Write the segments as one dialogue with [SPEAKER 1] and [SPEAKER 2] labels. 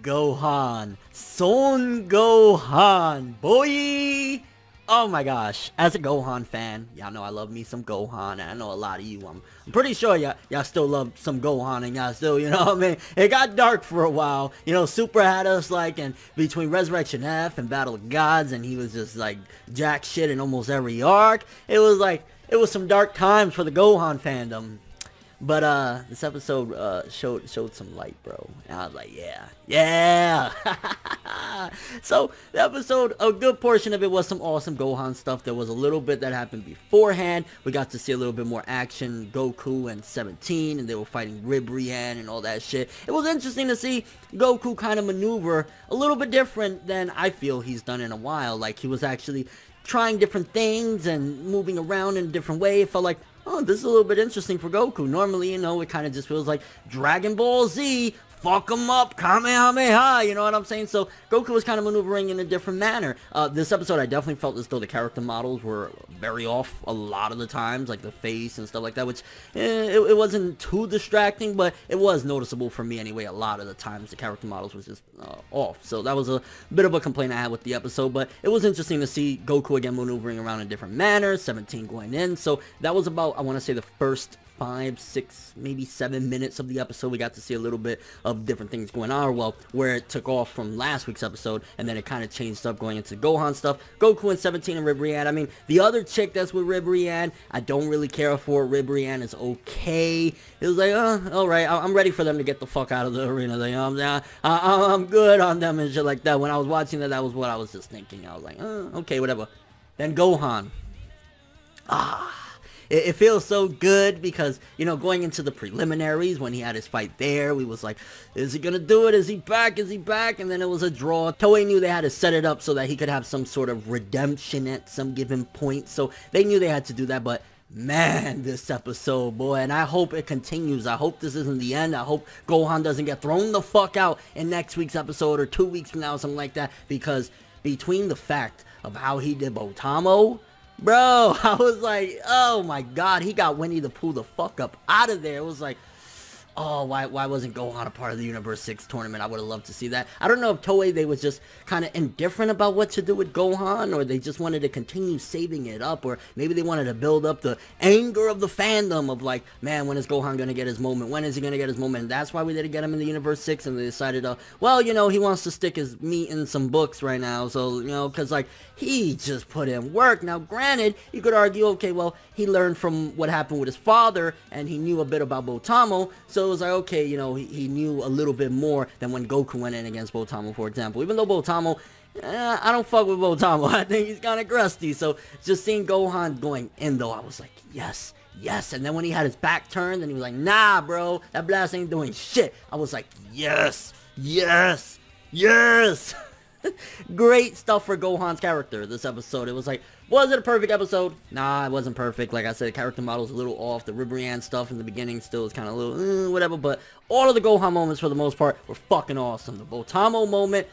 [SPEAKER 1] Gohan. Son Gohan, boy! Oh my gosh, as a Gohan fan, y'all know I love me some Gohan, and I know a lot of you, I'm pretty sure y'all still love some Gohan, and y'all still, you know what I mean? It got dark for a while, you know, Super had us, like, in between Resurrection F and Battle of Gods, and he was just, like, jack shit in almost every arc. It was, like, it was some dark times for the Gohan fandom. But this episode showed some light, bro. And I was like, yeah. So the episode, a good portion of it was some awesome Gohan stuff. There was a little bit that happened beforehand. We got to see a little bit more action, Goku and 17, and they were fighting Ribrianne and all that shit. It was interesting to see Goku kind of maneuver a little bit different than I feel he's done in a while. Like, he was actually trying different things and moving around in a different way. It felt like, oh, this is a little bit interesting for Goku. Normally, you know, it kind of just feels like Dragon Ball Z, fuck him up, Kamehameha, you know what I'm saying? So Goku was kind of maneuvering in a different manner. This episode, I definitely felt as though the character models were very off a lot of the times, like the face and stuff like that, which it wasn't too distracting, but it was noticeable for me anyway. A lot of the times the character models was just off. So that was a bit of a complaint I had with the episode, but it was interesting to see Goku again maneuvering around in different manners, 17 going in. So that was about, I want to say, the first 5, 6, maybe 7 minutes of the episode. We got to see a little bit of different things going on, well, where it took off from last week's episode, and then it kind of changed up going into Gohan stuff. Goku and 17 and Ribrianne. I mean, the other chick that's with Ribrianne, I don't really care for. Ribrianne is okay. It was like, alright, I'm ready for them to get the fuck out of the arena. Like, I'm good on them and shit like that. When I was watching that was what I was just thinking. I was like, okay, whatever. Then Gohan. It feels so good because, you know, going into the preliminaries when he had his fight there, we was like, is he gonna do it? Is he back? Is he back? And then it was a draw. Toei knew they had to set it up so that he could have some sort of redemption at some given point. So they knew they had to do that, but man, this episode, boy, and I hope it continues. I hope this isn't the end. I hope Gohan doesn't get thrown the fuck out in next week's episode or 2 weeks from now, something like that, because between the fact of how he did Botamo, bro, I was like, oh my god, he got Winnie the Pooh the fuck up out of there. It was like, oh, why wasn't Gohan a part of the Universe 6 tournament? I would have loved to see that. I don't know if Toei, they was just kind of indifferent about what to do with Gohan, or they just wanted to continue saving it up, or maybe they wanted to build up the anger of the fandom of like, man, when is Gohan going to get his moment? When is he going to get his moment? And that's why we didn't get him in the Universe 6, and they decided, well, you know, he wants to stick his meat in some books right now, so, you know, because, like, he just put in work. Now, granted, you could argue, okay, well, he learned from what happened with his father, and he knew a bit about Botamo, so it was like, okay, you know, he knew a little bit more than when Goku went in against Botamo, for example. Even though Botamo, I don't fuck with Botamo. I think he's kind of crusty. So just seeing Gohan going in, though, I was like, yes. And then when he had his back turned, and he was like, nah, bro, that blast ain't doing shit. I was like, yes. Great stuff for Gohan's character this episode. It was like, was it a perfect episode? Nah, it wasn't perfect. Like I said, character model's a little off. The Ribrianne stuff in the beginning still is kind of a little, whatever. But all of the Gohan moments, for the most part, were fucking awesome. The Botamo moment,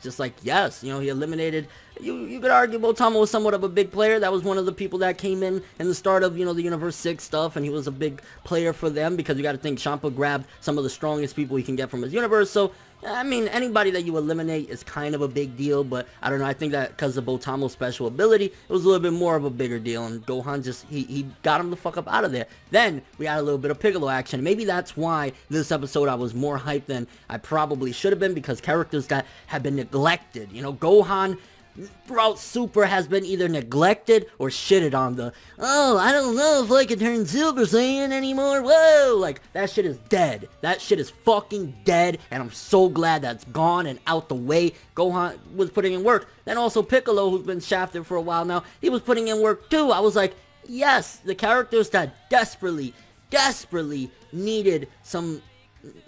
[SPEAKER 1] just like, yes, you know, he eliminated, you could argue Botamo was somewhat of a big player. That was one of the people that came in the start of, you know, the Universe 6 stuff, and he was a big player for them, because you got to think Champa grabbed some of the strongest people he can get from his universe. So I mean, anybody that you eliminate is kind of a big deal, but I don't know, I think that because of Botamo's special ability, it was a little bit more of a bigger deal, and Gohan just, he got him the fuck up out of there. Then, we had a little bit of Piccolo action. Maybe that's why this episode I was more hyped than I probably should have been, because characters that have been neglected. You know, Gohan throughout Super has been either neglected or shitted on. I don't know if I can turn Super Saiyan anymore. Whoa, like, that shit is dead. That shit is fucking dead, and I'm so glad that's gone and out the way. Gohan was putting in work. Then also Piccolo, who's been shafted for a while now, he was putting in work too. I was like, yes, the characters that desperately needed some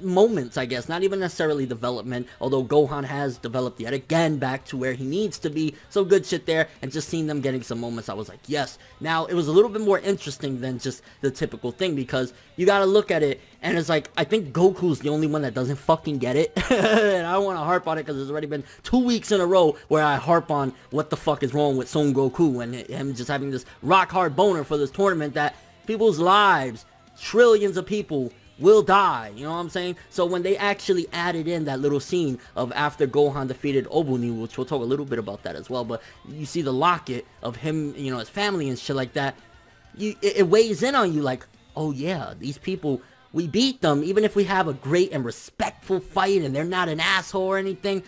[SPEAKER 1] moments, I guess, not even necessarily development, although Gohan has developed yet again back to where he needs to be, so good shit there, and just seeing them getting some moments, I was like, yes. Now, it was a little bit more interesting than just the typical thing, because you gotta look at it, and it's like, I think Goku's the only one that doesn't fucking get it, and I don't want to harp on it, because there's already been 2 weeks in a row where I harp on what the fuck is wrong with Son Goku, and him just having this rock-hard boner for this tournament that people's lives, trillions of people, will die, you know what I'm saying? So when they actually added in that little scene of after Gohan defeated Obuni, which we'll talk a little bit about that as well, but you see the locket of him, you know, his family and shit like that, it weighs in on you like, oh yeah, these people, we beat them, even if we have a great and respectful fight and they're not an asshole or anything,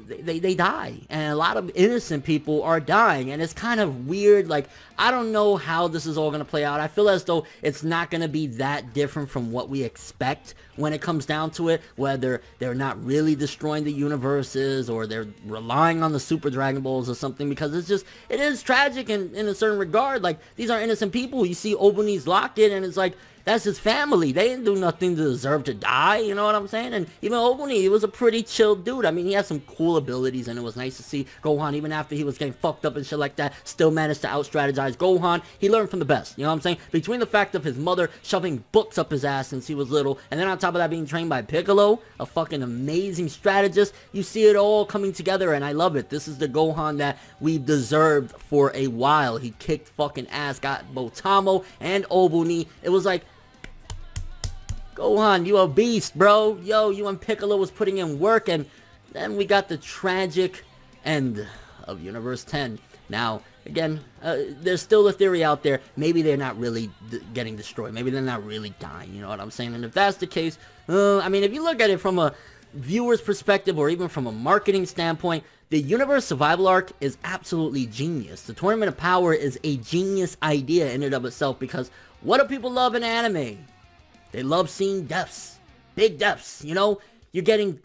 [SPEAKER 1] they die, and a lot of innocent people are dying, and it's kind of weird. Like, I don't know how this is all going to play out. I feel as though it's not going to be that different from what we expect when it comes down to it, whether they're not really destroying the universes or they're relying on the Super Dragon Balls or something, because it is tragic in a certain regard. Like, these are innocent people. You see Obuni's locket, and it's like, that's his family. They didn't do nothing to deserve to die, you know what I'm saying? And even Obuni, he was a pretty chill dude. I mean, he had some cool abilities, and it was nice to see Gohan, even after he was getting fucked up and shit like that, still managed to out-strategize Gohan. He learned from the best, you know what I'm saying? Between the fact of his mother shoving books up his ass since he was little, and then on top of that being trained by Piccolo, a fucking amazing strategist, you see it all coming together, and I love it. This is the Gohan that we deserved for a while. He kicked fucking ass, got both Tamo and Obuni. It was like, Gohan, you a beast, bro. Yo, you and Piccolo was putting in work, and then we got the tragic end of Universe 10. Now, again, there's still a theory out there. Maybe they're not really getting destroyed. Maybe they're not really dying, you know what I'm saying? And if that's the case, I mean, if you look at it from a viewer's perspective or even from a marketing standpoint, the Universe Survival Arc is absolutely genius. The Tournament of Power is a genius idea in and of itself, because what do people love in anime? They love seeing deaths. Big deaths, you know? You're getting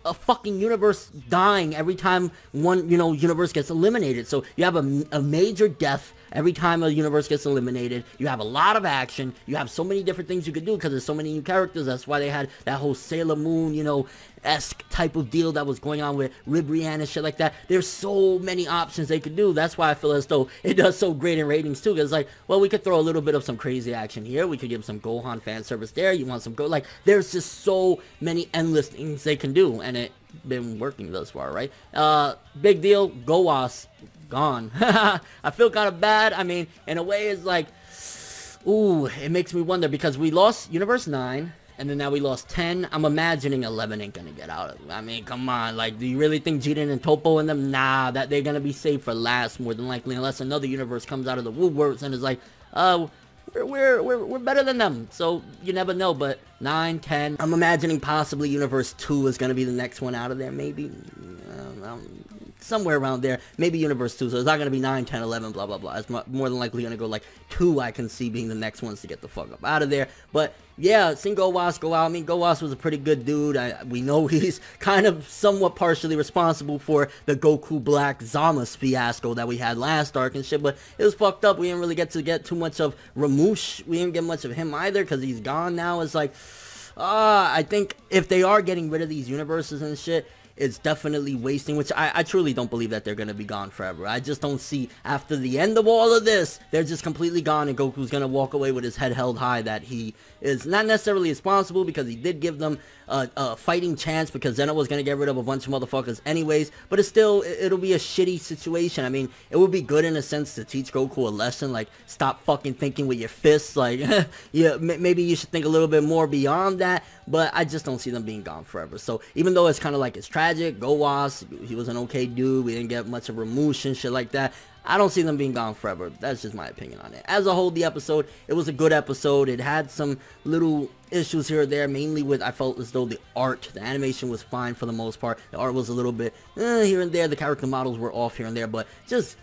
[SPEAKER 1] a fucking universe dying every time one, you know, universe gets eliminated. So you have a major death every time a universe gets eliminated. You have a lot of action. You have so many different things you could do because there's so many new characters. That's why they had that whole Sailor Moon, you know, esque type of deal that was going on with Ribrianne and shit like that. There's so many options they could do. That's why I feel as though it does so great in ratings too, because like, well, we could throw a little bit of some crazy action here, we could give some Gohan fan service there, you want some like, there's just so many endless things they can do, and it been working thus far, right? Big deal, Gowas gone. I feel kind of bad. I mean, in a way, it's like, ooh, it makes me wonder, because we lost Universe 9, and then now we lost 10. I'm imagining 11 ain't gonna get out. I mean, come on. Like, do you really think Jiren and Toppo and them? Nah, that they're gonna be saved for last, more than likely, unless another universe comes out of the woodworks and is like, we're better than them. So you never know. But 9, 10. I'm imagining possibly Universe 2 is gonna be the next one out of there. Maybe. Somewhere around there, maybe Universe 2, so it's not going to be 9, 10, 11, blah, blah, blah. It's more than likely going to go like 2, I can see being the next ones to get the fuck up out of there. But yeah, seeing Gowas go out, I mean, Gowas was a pretty good dude. We know he's kind of somewhat partially responsible for the Goku Black Zama's fiasco that we had last arc and shit, but it was fucked up. We didn't really get too much of Ramush. We didn't get much of him either, because he's gone now. It's like, I think if they are getting rid of these universes and shit, it's definitely wasting, which I truly don't believe that they're going to be gone forever. I just don't see, after the end of all of this, they're just completely gone, and Goku's going to walk away with his head held high that he is not necessarily responsible, because he did give them a fighting chance, because Zeno was going to get rid of a bunch of motherfuckers anyways, but it's still, it'll be a shitty situation. I mean, it would be good in a sense to teach Goku a lesson, like, stop fucking thinking with your fists, like, yeah, maybe you should think a little bit more beyond that, but I just don't see them being gone forever. So even though it's kind of like, it's tragic, Gowas, he was an okay dude, we didn't get much of Ramush and shit like that, I don't see them being gone forever. That's just my opinion on it. As a whole, the episode, it was a good episode. It had some little issues here or there, mainly with, I felt as though the art, the animation was fine for the most part. The art was a little bit here and there. The character models were off here and there, but just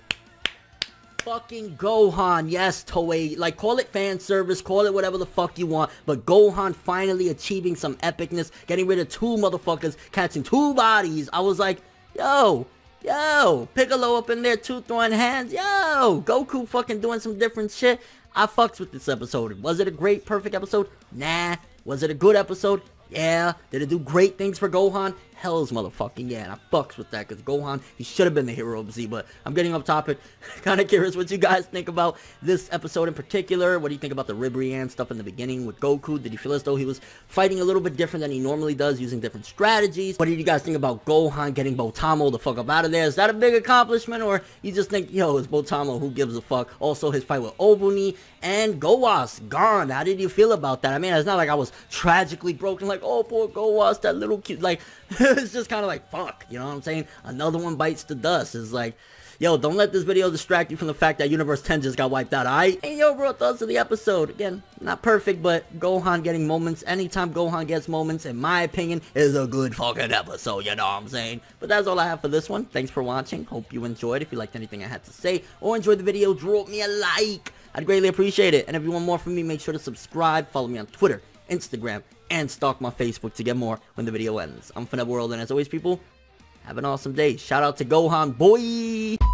[SPEAKER 1] fucking Gohan. Yes, Toei, like, call it fan service, call it whatever the fuck you want, but Gohan finally achieving some epicness, getting rid of 2 motherfuckers, catching 2 bodies. I was like, yo, Piccolo up in there too, throwing hands. Yo, Goku fucking doing some different shit. I fucks with this episode. Was it a great, perfect episode? Nah. Was it a good episode? Yeah. Did it do great things for Gohan? Hell's motherfucking yeah, and I fucks with that, because Gohan, he should have been the hero of Z, but I'm getting off topic. Kind of curious what you guys think about this episode in particular. What do you think about the Ribrianne stuff in the beginning with Goku? Did you feel as though he was fighting a little bit different than he normally does, using different strategies? What did you guys think about Gohan getting Botamo the fuck up out of there? Is that a big accomplishment, or you just think, yo, it's Botamo, who gives a fuck? Also, his fight with Obuni and Gowas, gone. How did you feel about that? I mean, it's not like I was tragically broken, like, oh, poor Gowas, that little cute, like, it's just kind of like, fuck, you know what I'm saying? Another one bites the dust. It's like, yo, don't let this video distract you from the fact that Universe 10 just got wiped out, alright? And your overall thoughts of the episode. Again, not perfect, but Gohan getting moments. Anytime Gohan gets moments, in my opinion, is a good fucking episode, you know what I'm saying? But that's all I have for this one. Thanks for watching. Hope you enjoyed. If you liked anything I had to say or enjoyed the video, drop me a like. I'd greatly appreciate it. And if you want more from me, make sure to subscribe, follow me on Twitter, Instagram, and stalk my Facebook to get more when the video ends. I'm ForneverWorld, and as always, people, have an awesome day. Shout out to Gohan, boy!